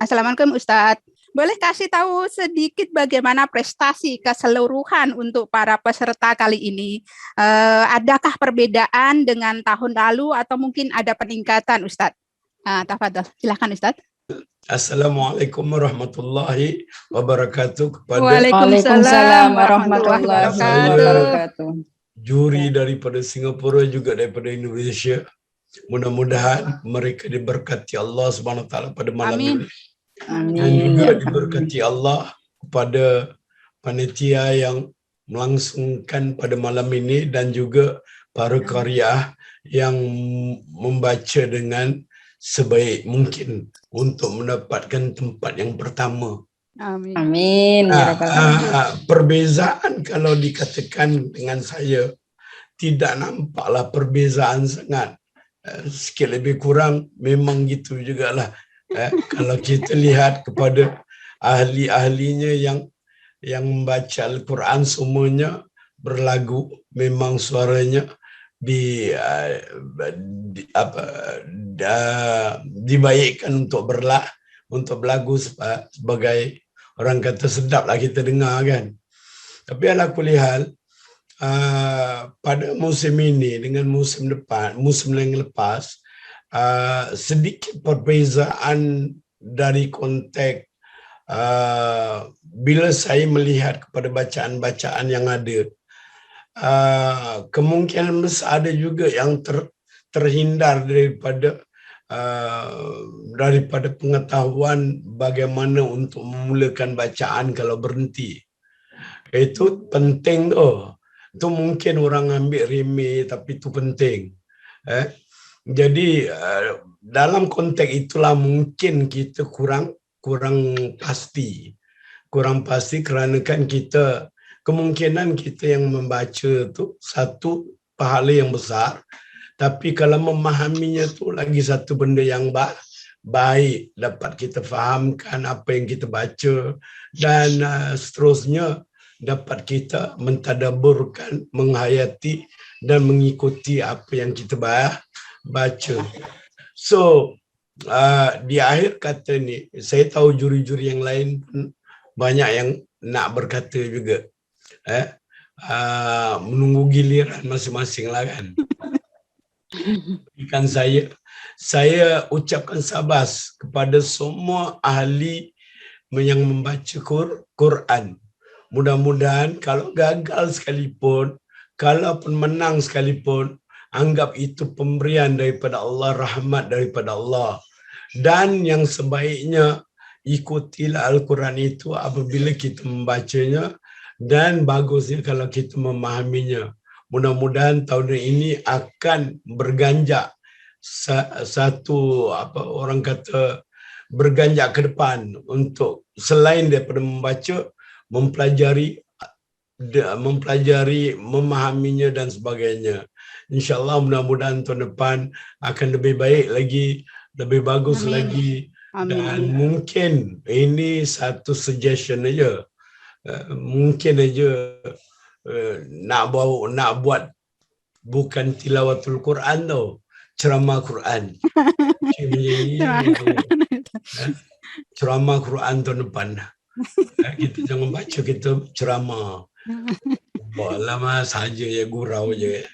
Assalamualaikum Ustadz. Boleh kasih tahu sedikit bagaimana prestasi keseluruhan untuk para peserta kali ini? Adakah perbedaan dengan tahun lalu atau mungkin ada peningkatan Ustadz? Tafadhol, silakan Ustadz. Assalamualaikum warahmatullahi wabarakatuh kepada Waalaikumsalam warahmatullahi wabarakatuh. Juri daripada Singapura juga daripada Indonesia. Mudah-mudahan mereka diberkati Allah Subhanahu Wa Taala pada malam ini. Amin. Dan juga diberkati Allah kepada panitia yang melangsungkan pada malam ini dan juga para qariah yang membaca dengan sebaik mungkin untuk mendapatkan tempat yang pertama. Amin. Amin. Perbezaan kalau dikatakan dengan saya tidak nampaklah perbezaan sangat. Sikit lebih kurang memang gitu jugalah. Kalau kita lihat kepada ahli-ahlinya yang membaca Al-Quran semuanya berlagu, memang suaranya dibaikkan untuk berlagu sebagai orang kata sedaplah kita dengar kan. Tapi ala kulli hal, pada musim ini dengan musim yang lepas, sedikit perbezaan dari konteks bila saya melihat kepada bacaan-bacaan yang ada. Kemungkinan besar ada juga yang terhindar daripada pengetahuan bagaimana untuk memulakan bacaan kalau berhenti. Itu penting tu. Itu mungkin orang ambil remeh tapi itu penting. Jadi dalam konteks itulah mungkin kita kurang pasti. Kurang pasti kerana kan kita kemungkinan kita yang membaca tu satu pahala yang besar, tapi kalau memahaminya tu lagi satu benda yang baik dapat kita fahamkan apa yang kita baca dan seterusnya dapat kita mentadabburkan, menghayati dan mengikuti apa yang kita baca. So di akhir kata ni, saya tahu juri-juri yang lain pun banyak yang nak berkata juga. Menunggu giliran masing-masing lah kan. Ikan saya ucapkan sabas kepada semua ahli yang membaca Quran. Mudah-mudahan kalau gagal sekalipun, kalaupun menang sekalipun, anggap itu pemberian daripada Allah, rahmat daripada Allah. Dan yang sebaiknya ikutilah Al-Quran itu apabila kita membacanya dan bagusnya kalau kita memahaminya. Mudah-mudahan tahun ini akan berganjak satu orang kata berganjak ke depan untuk selain daripada membaca, mempelajari, memahaminya dan sebagainya. InsyaAllah mudah-mudahan tahun depan akan lebih baik lagi, lebih bagus lagi. Dan mungkin ini satu suggestion aja. Mungkin aja nak buat bukan tilawatul Quran tau, ceramah Quran. Ceramah Quran tahun depan. Kita jangan baca, kita ceramah. Lama saja ya, gurau je.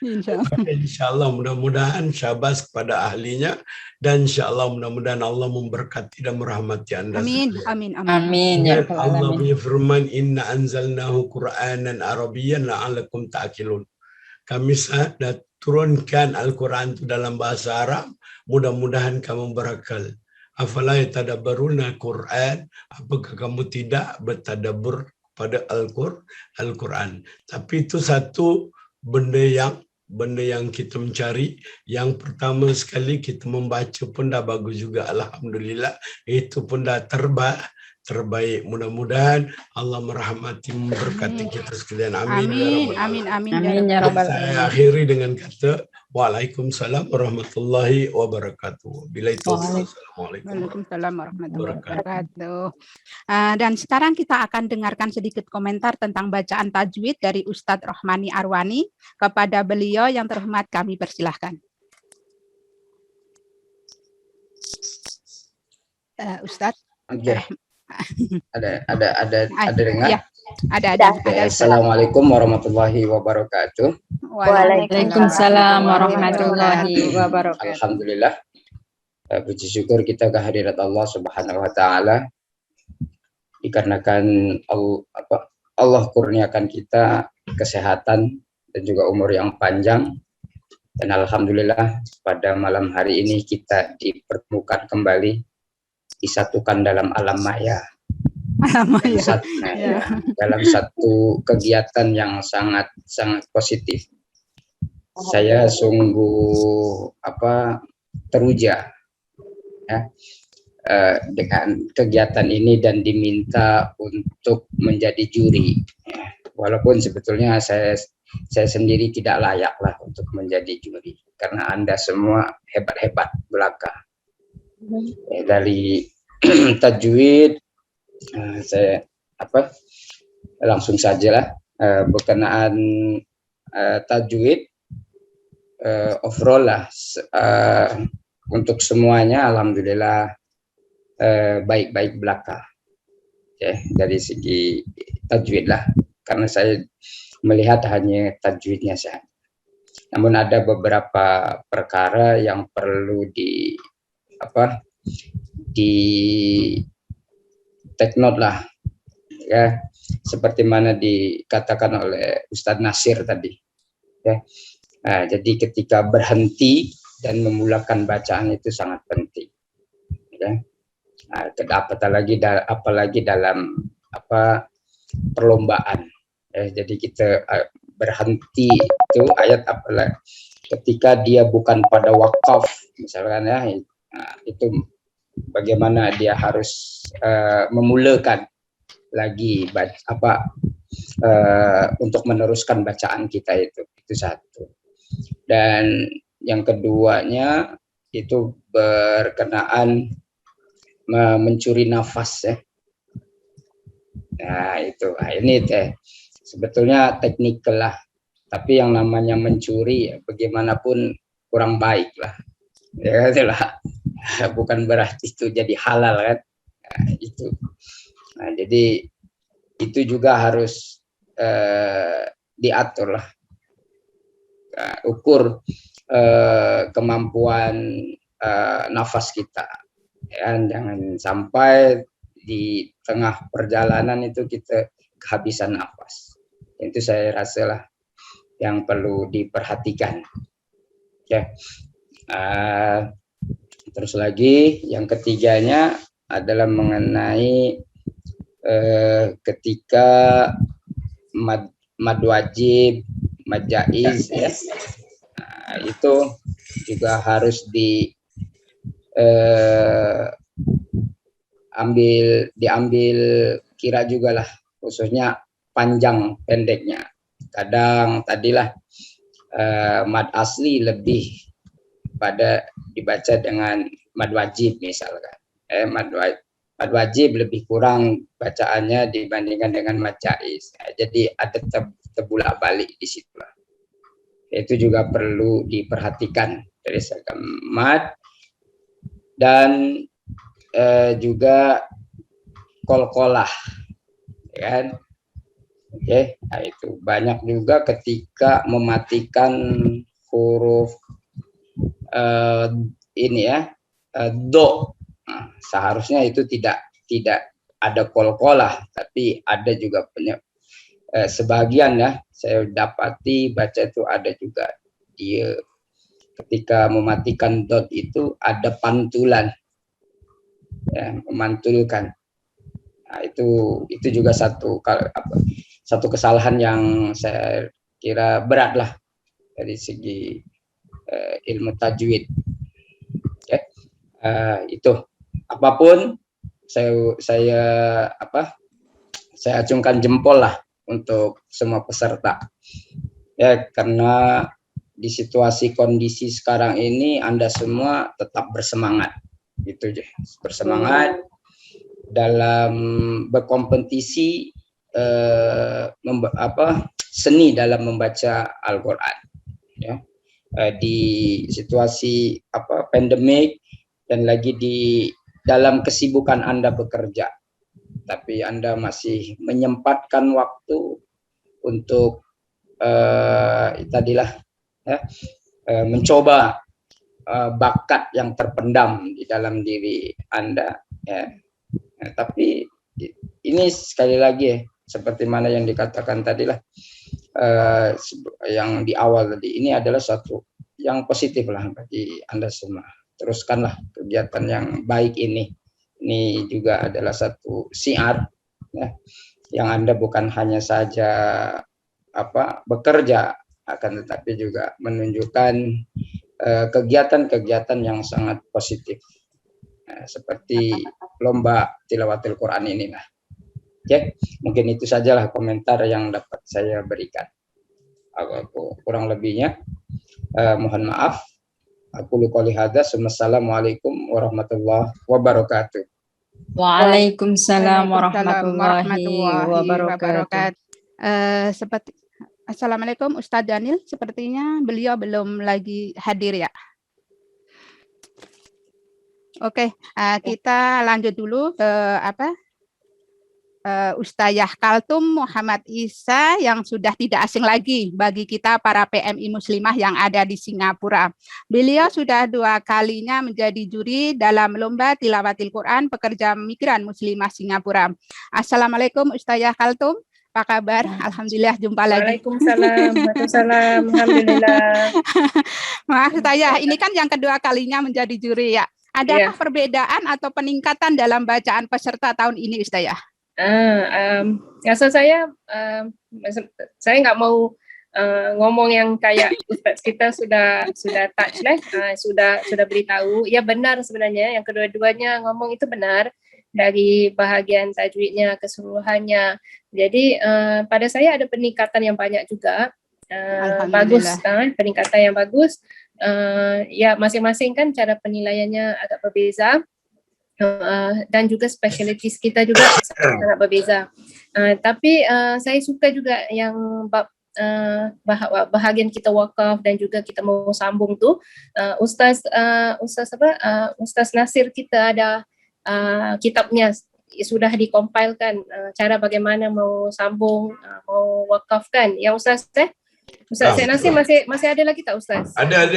InsyaAllah mudah-mudahan syabas kepada ahlinya dan insyaAllah mudah-mudahan Allah memberkati dan merahmati anda. Amin. Ya Allah punya firman, inna anzalnahu Qur'anan Arabiyyan la'allakum ta'qilun. Kami dah turunkan Al-Quran itu dalam bahasa Arab, mudah-mudahan kamu berakal. Afala yatadabbaruna Al-Quran, apakah kamu tidak bertadabbur pada Al-Quran? Tapi itu satu benda yang kita mencari. Yang pertama sekali kita membaca pun dah bagus juga, alhamdulillah. Itu pun dah terbaik. Mudah-mudahan Allah merahmati, memberkati kita sekalian. Amin. Amin. Saya akhiri dengan kata Waalaikumsalam warahmatullahi wabarakatuh. Bila itu Waalaikumsalam warahmatullahi wabarakatuh. Dan sekarang kita akan dengarkan sedikit komentar tentang bacaan tajwid dari Ustadz Rohmani Arwani. Kepada beliau yang terhormat kami persilahkan. Ustadz. Oke. Ada dengar? Ya, ada. Oke, Assalamualaikum warahmatullahi wabarakatuh. Waalaikumsalam warahmatullahi wabarakatuh. Alhamdulillah. Puji syukur kita kehadirat Allah Subhanahu wa taala. Dikarenakan Allah kurniakan kita kesehatan dan juga umur yang panjang. Dan alhamdulillah pada malam hari ini kita dipertemukan kembali, disatukan dalam alam maya. Dalam satu kegiatan yang sangat positif. Saya sungguh teruja ya, dengan kegiatan ini dan diminta untuk menjadi juri. Ya, walaupun sebetulnya saya sendiri tidak layak lah untuk menjadi juri karena Anda semua hebat-hebat belaka. Ya, dari tajwid saya langsung sajalah berkenaan tajwid overall lah untuk semuanya alhamdulillah baik-baik belaka ya, dari segi tajwid lah, karena saya melihat hanya tajwidnya saja. Namun ada beberapa perkara yang perlu di take note lah ya, seperti mana dikatakan oleh Ustadz Nasir tadi ya. Nah, jadi ketika berhenti dan memulakan bacaan itu sangat penting ya. Nah, apalagi dalam perlombaan ya. Jadi kita berhenti itu ayat apalagi ketika dia bukan pada wakaf misalkan ya, nah, itu bagaimana dia harus memulakan lagi untuk meneruskan bacaan kita itu satu. Dan yang keduanya itu berkenaan mencuri nafas ya. Nah itu, ini sebetulnya teknikal lah, tapi yang namanya mencuri ya, bagaimanapun kurang baik lah ya, itulah. Bukan berarti itu jadi halal kan. Nah, itu. Nah, jadi itu juga harus diatur lah. Ukur kemampuan nafas kita. Ya, jangan sampai di tengah perjalanan itu kita kehabisan nafas. Itu saya rasa lah yang perlu diperhatikan. Ya. Terus lagi yang ketiganya adalah mengenai ketika mad wajib, mad jaiz ya. Nah, itu juga harus diambil kira juga lah, khususnya panjang pendeknya. Kadang tadilah mad asli lebih pada dibaca dengan mad wajib misalkan. Mad wajib lebih kurang bacaannya dibandingkan dengan mad jaiz. Jadi ada terbulak balik di situ. Itu juga perlu diperhatikan dari segi mad dan juga qalqalah, kan? Oke, nah itu banyak juga ketika mematikan huruf ini ya, do. Nah, seharusnya itu tidak ada qalqalah, tapi ada juga sebagian ya, saya dapati baca itu ada juga dia ketika mematikan dot itu ada pantulan ya, memantulkan. Nah, itu juga satu kesalahan yang saya kira berat lah dari segi ilmu tajwid. Okay. Itu apapun saya acungkan jempol lah untuk semua peserta ya, karena di situasi kondisi sekarang ini Anda semua tetap bersemangat gitu aja, bersemangat dalam berkompetisi seni dalam membaca Al-Quran ya. Di situasi pandemik dan lagi di dalam kesibukan Anda bekerja, tapi Anda masih menyempatkan waktu untuk tadilah mencoba bakat yang terpendam di dalam diri Anda, ya. Tapi ini sekali lagi ya, seperti mana yang dikatakan tadilah yang di awal tadi, ini adalah satu yang positif lah bagi Anda semua. Teruskanlah kegiatan yang baik ini. Ini juga adalah satu syiar, ya, yang Anda bukan hanya saja bekerja, akan tetapi juga menunjukkan kegiatan-kegiatan yang sangat positif, seperti lomba tilawatil Quran ini lah. Oke, mungkin itu sajalah komentar yang dapat saya berikan. Kurang lebihnya mohon maaf. Aku qouli hadza. Assalamualaikum warahmatullahi wabarakatuh. Waalaikumsalam warahmatullahi wabarakatuh. Seperti Assalamualaikum Ustadz Daniel, sepertinya beliau belum lagi hadir ya. Oke, kita lanjut dulu ke Ustazah Kaltum Muhammad Isa yang sudah tidak asing lagi bagi kita para PMI Muslimah yang ada di Singapura. Beliau sudah 2 kalinya menjadi juri dalam lomba tilawatil Quran pekerja migran Muslimah Singapura. Assalamualaikum Ustazah Kaltum, apa kabar? Alhamdulillah jumpa lagi. Waalaikumsalam. Alhamdulillah. Maaf Ustazah, ini kan yang kedua kalinya menjadi juri ya. Adakah perbedaan atau peningkatan dalam bacaan peserta tahun ini Ustazah? Rasa saya nggak mau ngomong yang kayak Ustaz kita sudah touch lah, sudah beritahu. Ya benar sebenarnya yang kedua-duanya ngomong itu benar dari bahagian tajwidnya keseluruhannya. Jadi pada saya ada peningkatan yang banyak juga. Bagus, peningkatan yang bagus. Ya masing-masing kan cara penilaiannya agak berbeza. Dan juga specialties kita juga sangat berbeza. Tapi saya suka juga yang bahagian kita wakaf dan juga kita mau sambung tu. Ustaz Nasir kita ada kitabnya sudah dikompilekan cara bagaimana mau sambung, mau wakafkan. Ya Ustaz Ustaz Nasir masih ada lagi tak Ustaz? Ada.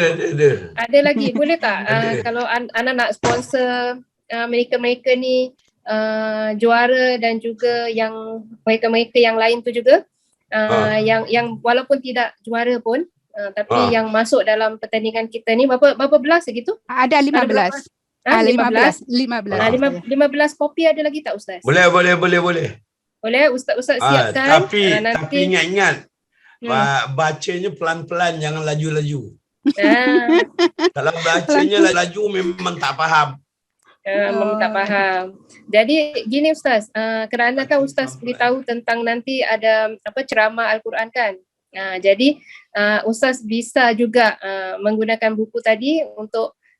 Ada lagi, boleh tak? Kalau anak nak sponsor mereka ni juara dan juga yang mereka yang lain tu juga yang walaupun tidak juara pun tapi yang masuk dalam pertandingan kita ni berapa belas segitu? Ada 15. 15 kopi ada lagi tak Ustaz? Boleh. Boleh Ustaz siapkan. Tapi ingat bacanya pelan-pelan, jangan laju-laju. Kalau bacanya laju memang tak faham. Tak faham. Jadi gini Ustaz, kerana kan Ustaz beritahu tentang nanti ada ceramah Al-Quran kan. Jadi Ustaz bisa juga menggunakan buku tadi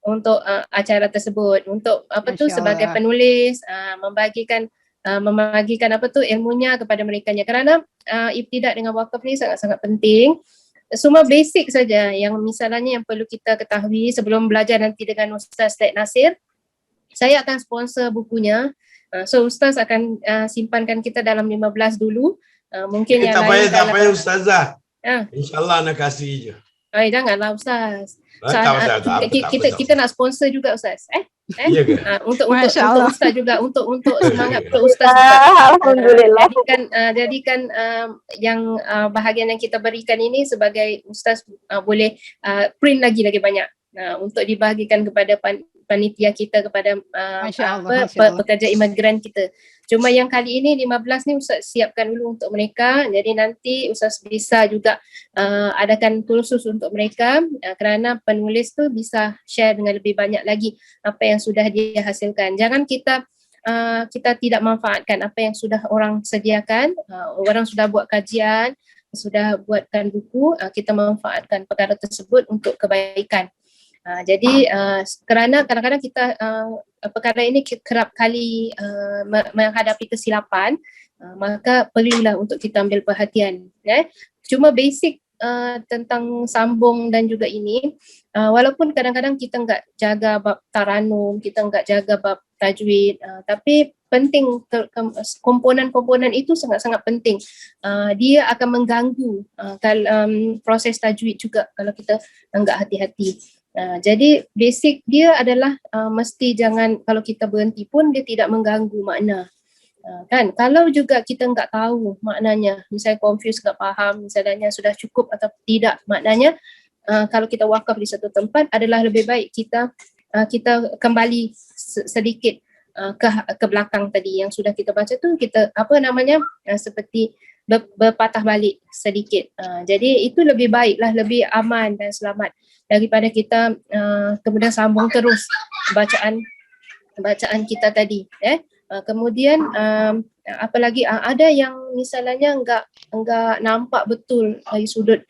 untuk acara tersebut, untuk sebagai penulis, membagikan ilmunya kepada mereka-nya. Kerana ibtidak dengan wakaf ni sangat-sangat penting. Semua basic saja yang misalnya yang perlu kita ketahui sebelum belajar nanti dengan Ustaz Nasir. Saya akan sponsor bukunya. So Ustaz akan simpankan kita dalam 15 dulu. Mungkin yang lain tak payah Ustazah. InsyaAllah nak kasih je. Janganlah Ustaz. Kita nak sponsor juga Ustaz. Iya ke? Untuk Ustaz juga, untuk semangat untuk Ustaz juga. Alhamdulillah. Jadikan yang bahagian yang kita berikan ini sebagai Ustaz boleh print lagi banyak untuk dibahagikan kepada panitia kita, kepada pekerja imigran kita. Cuma yang kali ini 15 ni Ustaz siapkan dulu untuk mereka. Jadi nanti Ustaz bisa juga adakan kursus untuk mereka, kerana penulis tu bisa share dengan lebih banyak lagi apa yang sudah dia hasilkan. Jangan kita tidak manfaatkan apa yang sudah orang sediakan. Orang sudah buat kajian, sudah buatkan buku, kita manfaatkan perkara tersebut untuk kebaikan. Jadi kerana kadang-kadang kita perkara ini kerap kali menghadapi kesilapan, maka perlulah untuk kita ambil perhatian. Cuma basic tentang sambung dan juga ini, walaupun kadang-kadang kita enggak jaga bab taranum, kita enggak jaga bab tajwid, tapi penting komponen-komponen itu sangat-sangat penting. Dia akan mengganggu proses tajwid juga kalau kita enggak hati-hati. Jadi basic dia adalah mesti jangan, kalau kita berhenti pun dia tidak mengganggu makna. Kan, kalau juga kita enggak tahu maknanya, misalnya confused, enggak faham, misalnya sudah cukup atau tidak maknanya, kalau kita wakaf di satu tempat adalah lebih baik kita kembali sedikit ke belakang tadi yang sudah kita baca tu, kita seperti berpatah balik sedikit. Jadi itu lebih baiklah, lebih aman dan selamat daripada kita kemudian sambung terus bacaan kita tadi. Kemudian apalagi ada yang misalnya enggak nampak betul dari sudut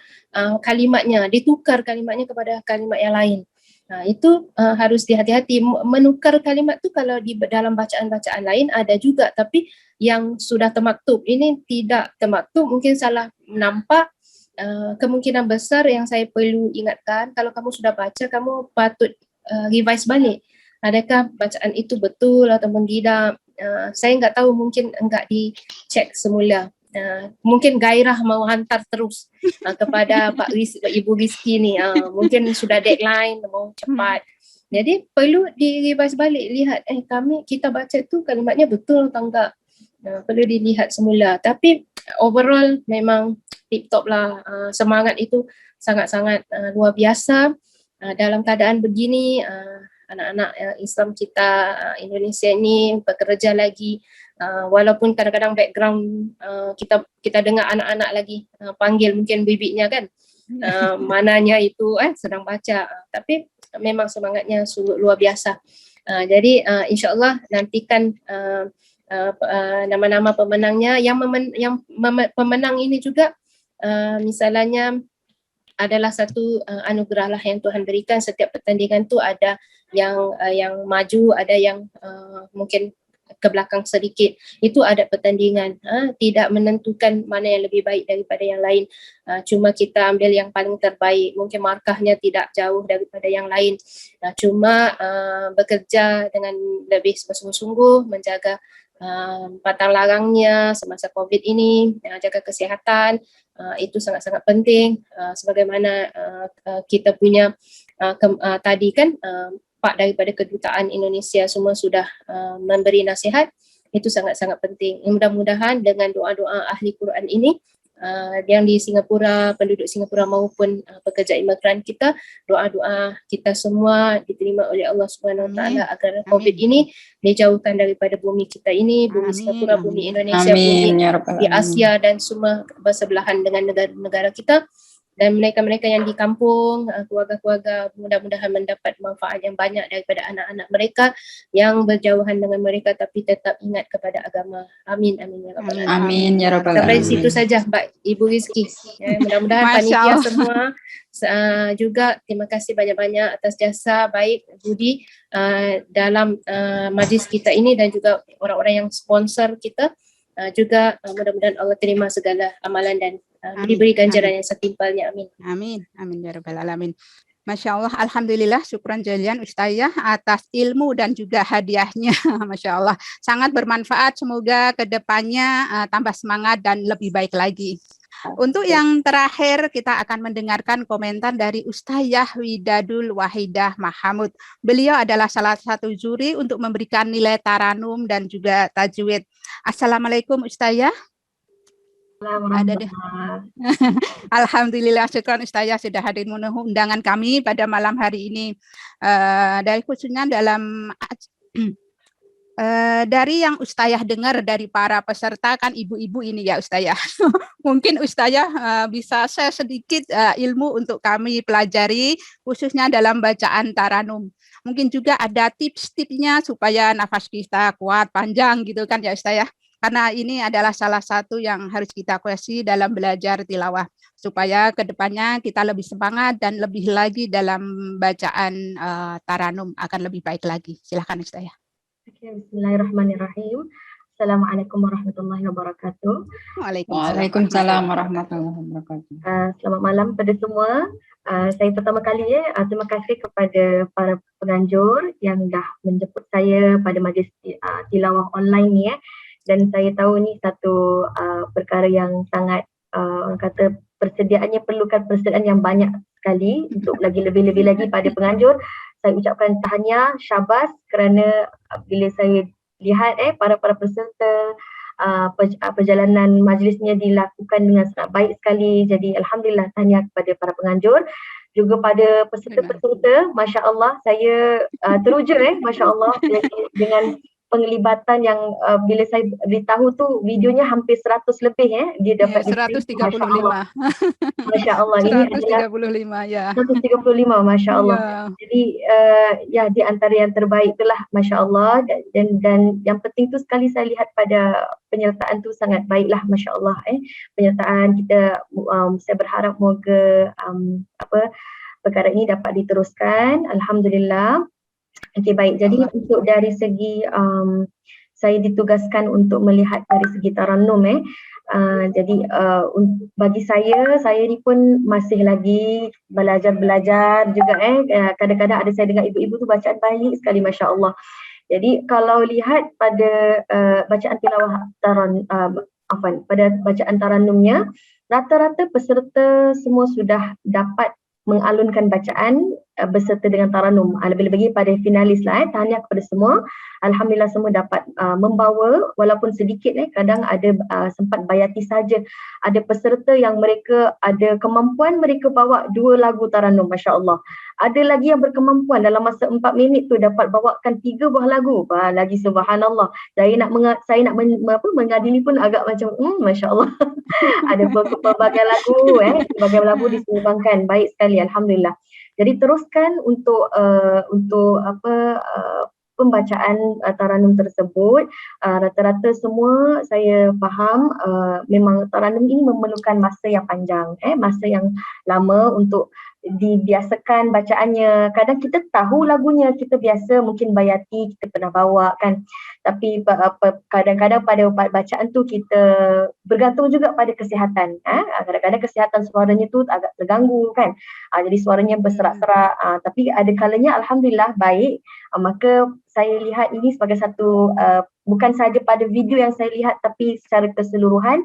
kalimatnya, ditukar kalimatnya kepada kalimat yang lain. Itu harus dihati-hati. Menukar kalimat tu kalau di dalam bacaan-bacaan lain ada juga, tapi yang sudah termaktub ini tidak termaktub, mungkin salah nampak. Kemungkinan besar yang saya perlu ingatkan, kalau kamu sudah baca, kamu patut revise balik. Adakah bacaan itu betul ataupun tidak? Saya enggak tahu, mungkin enggak dicek semula. Mungkin gairah mau hantar terus kepada Ibu Rizki ni, mungkin sudah deadline, mau cepat. Jadi perlu di-revise balik, lihat kita baca tu kalimatnya betul atau enggak. Perlu dilihat semula. Tapi overall memang tip-top lah. Semangat itu sangat-sangat luar biasa. Dalam keadaan begini, anak-anak Islam kita Indonesia ni bekerja lagi, walaupun kadang-kadang background kita dengar anak-anak lagi panggil mungkin bibitnya kan, mananya itu sedang baca, tapi memang semangatnya sungguh luar biasa. Jadi insyaAllah nantikan nama-nama pemenangnya. Yang pemenang ini juga misalnya adalah satu anugerah lah yang Tuhan berikan. Setiap pertandingan tu ada yang maju, ada yang mungkin ke belakang sedikit. Itu ada pertandingan, tidak menentukan mana yang lebih baik daripada yang lain. Cuma kita ambil yang paling terbaik. Mungkin markahnya tidak jauh daripada yang lain. Cuma bekerja dengan lebih bersungguh-sungguh, menjaga pantang larangnya semasa COVID ini, jaga kesihatan, itu sangat-sangat penting. Sebagaimana kita punya tadi kan, Pak daripada Kedutaan Indonesia semua sudah memberi nasihat, itu sangat-sangat penting. Mudah-mudahan dengan doa-doa ahli Quran ini, yang di Singapura, penduduk Singapura maupun pekerja imigran kita, doa-doa kita semua diterima oleh Allah Subhanahu Wa Taala agar COVID ini dijauhkan daripada bumi kita ini, bumi Singapura, bumi Indonesia, bumi di Asia dan semua bersebelahan dengan negara-negara kita. Dan mereka-mereka yang di kampung, keluarga-keluarga, mudah-mudahan mendapat manfaat yang banyak daripada anak-anak mereka yang berjauhan dengan mereka tapi tetap ingat kepada agama. Amin, amin ya rabbal alamin. Amin ya rabbal alamin. Sampai situ saja Mbak Ibu Rizki. Mudah-mudahan panitia semua juga terima kasih banyak-banyak atas jasa baik Budi dalam majlis kita ini, dan juga orang-orang yang sponsor kita. Juga mudah-mudahan Allah terima segala amalan dan diberi ganjaran yang setimpalnya. Amin. Amin. Amin ya rabbal alamin. Masya Allah, alhamdulillah, syukran jalian Ustazah atas ilmu dan juga hadiahnya. Masya Allah, sangat bermanfaat. Semoga kedepannya tambah semangat dan lebih baik lagi. Untuk yang terakhir, kita akan mendengarkan komentar dari Ustazah Widadul Wahidah Mahamud. Beliau adalah salah satu juri untuk memberikan nilai taranum dan juga tajwid. Assalamualaikum Ustazah. Alhamdulillah, syukran Ustazah sudah hadir memenuhi undangan kami pada malam hari ini. Dari khususnya dalam dari yang Ustazah dengar dari para peserta, kan ibu-ibu ini ya Ustazah. Mungkin Ustazah bisa share sedikit ilmu untuk kami pelajari, khususnya dalam bacaan taranum. Mungkin juga ada tips-tipsnya supaya nafas kita kuat, panjang gitu kan ya Ustazah. Karena ini adalah salah satu yang harus kita kuasai dalam belajar tilawah, supaya kedepannya kita lebih semangat dan lebih lagi dalam bacaan taranum akan lebih baik lagi. Silakan Ustazah. Bismillahirrahmanirrahim. Assalamualaikum warahmatullahi wabarakatuh. Waalaikumsalam warahmatullahi wabarakatuh. Selamat malam pada semua. Saya pertama kali terima kasih kepada para penganjur yang dah menjemput saya pada majlis tilawah online ni dan saya tahu ni satu perkara yang sangat orang kata persediaannya perlukan persediaan yang banyak sekali untuk lagi lebih-lebih lagi pada penganjur. Saya ucapkan tahniah, syabas kerana bila saya lihat para peserta perjalanan majlisnya dilakukan dengan sangat baik sekali. Jadi alhamdulillah, tahniah kepada para penganjur, juga pada peserta-peserta. Masya Allah, saya teruja Masya Allah dengan penglibatan yang bila saya beritahu tu videonya hampir 100 lebih dia dapat 135. Masya Allah, ini adalah 135, Masya Allah. Jadi di antara yang terbaik itulah, Masya Allah. Dan yang penting tu sekali saya lihat pada penyertaan tu sangat baiklah, Masya Allah. Penyertaan kita, saya berharap moga perkara ini dapat diteruskan. Alhamdulillah. Okey, baik. Jadi untuk dari segi saya ditugaskan untuk melihat dari segi Tarannum jadi bagi saya ni pun masih lagi belajar juga kadang-kadang ada saya dengar ibu-ibu tu bacaan baik sekali, Masya Allah. Jadi kalau lihat pada bacaan tilawah pada bacaan Tarannumnya, rata-rata peserta semua sudah dapat mengalunkan bacaan berserta dengan Tarannum. Lebih-lebih pada finalis lah. Tahniah kepada semua. Alhamdulillah semua dapat membawa walaupun sedikit kadang ada sempat bayati saja. Ada peserta yang mereka ada kemampuan mereka bawa 2 lagu Tarannum, Masya Allah. Ada lagi yang berkemampuan dalam masa 4 minit tu dapat bawakan 3 buah lagu. Lagi subhanallah. Saya nak mengadili pun agak macam Masya Allah. Ada berbagai lagu berbagai lagu disumbangkan. Baik sekali, alhamdulillah. Jadi teruskan untuk pembacaan Tarannum tersebut. Rata-rata semua saya faham memang Tarannum ini memerlukan masa yang panjang, masa yang lama untuk dibiasakan bacaannya. Kadang kita tahu lagunya, kita biasa mungkin bayati, kita pernah bawa kan. Tapi kadang-kadang pada bacaan tu kita bergantung juga pada kesihatan. Kadang-kadang kesihatan suaranya tu agak terganggu kan. Jadi suaranya berserak-serak. Tapi ada kalanya alhamdulillah baik. Maka saya lihat ini sebagai satu bukan sahaja pada video yang saya lihat tapi secara keseluruhan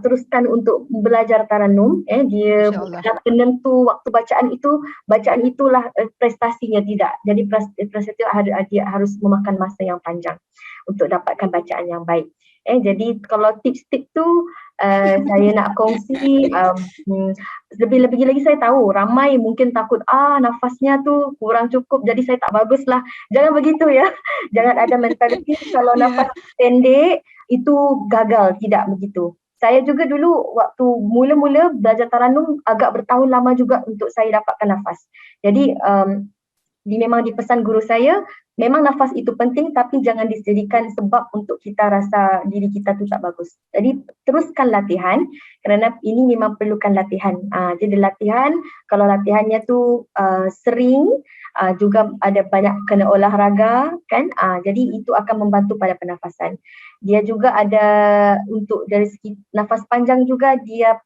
teruskan untuk belajar Tarannum. Dia bukan penentu waktu bacaan itulah prestasinya, tidak. Jadi prestasi itu dia harus memakan masa yang panjang untuk dapatkan bacaan yang baik. Jadi kalau tips-tips tu saya nak kongsi, lebih-lebih lagi saya tahu ramai mungkin takut nafasnya tu kurang cukup jadi saya tak bagus lah. Jangan begitu ya. Jangan ada mentaliti kalau nafas pendek itu gagal, tidak begitu. Saya juga dulu waktu mula-mula belajar Tarannum agak bertahun lama juga untuk saya dapatkan nafas. Jadi memang dipesan guru saya, memang nafas itu penting tapi jangan dijadikan sebab untuk kita rasa diri kita tu tak bagus. Jadi teruskan latihan kerana ini memang perlukan latihan. Jadi latihan, kalau latihannya tu sering, juga ada banyak kena olahraga kan. Jadi itu akan membantu pada pernafasan. Dia juga ada untuk dari segi nafas panjang juga, dia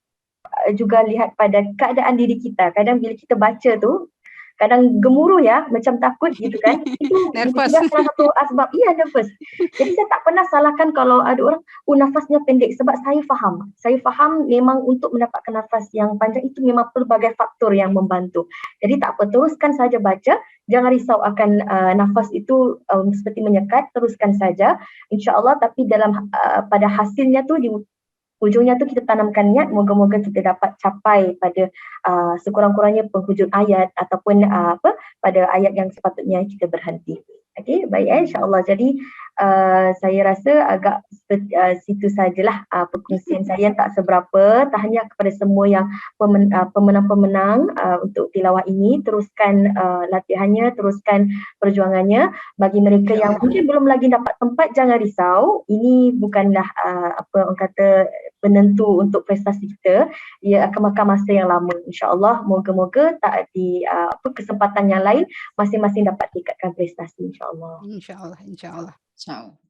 juga lihat pada keadaan diri kita. Kadang bila kita baca tu kadang gemuruh macam takut gitu kan. Itu juga salah satu asbab. Nervous. Jadi saya tak pernah salahkan kalau ada orang nafasnya pendek sebab saya faham memang untuk mendapatkan nafas yang panjang itu memang pelbagai faktor yang membantu. Jadi tak apa, teruskan saja baca, jangan risau akan nafas itu seperti menyekat, teruskan saja insya-Allah. Tapi dalam pada hasilnya tu di ujungnya tu kita tanamkan niat, moga-moga kita dapat capai pada sekurang-kurangnya penghujung ayat ataupun pada ayat yang sepatutnya kita berhenti. Okey, baik insya-Allah. Jadi saya rasa agak situ sajalah perkongsian saya, tak seberapa. Tahniah kepada semua yang pemenang-pemenang untuk tilawah ini. Teruskan latihannya, teruskan perjuangannya. Bagi mereka yang mungkin belum lagi dapat tempat, jangan risau. Ini bukanlah orang kata penentu untuk prestasi kita. Ia akan makan masa yang lama. InsyaAllah, moga-moga tak di kesempatan yang lain masing-masing dapat tingkatkan prestasi insya-Allah. InsyaAllah. Ciao.